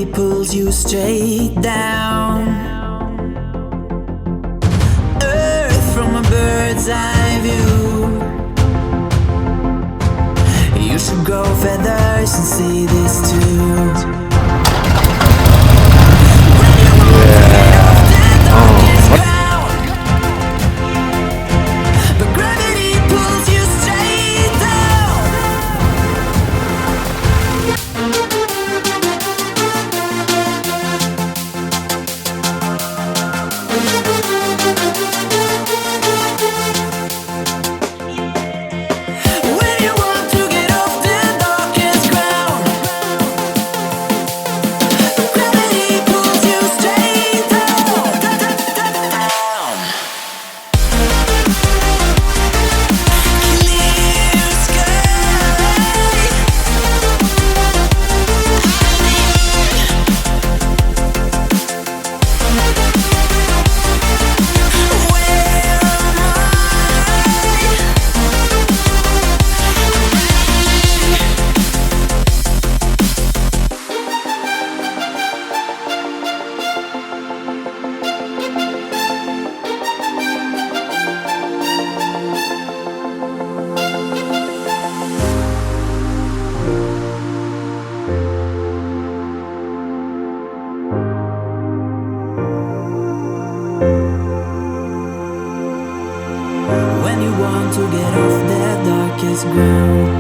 Gravity pulls you straight down. Earth from a bird's eye view. You should grow feathers and see this too. When you want to get off the darkest ground, but gravity pulls you straight down. When you want to get off the darkest ground, gravity pulls you straight down. Clear sky. When you want to get off the darkest ground.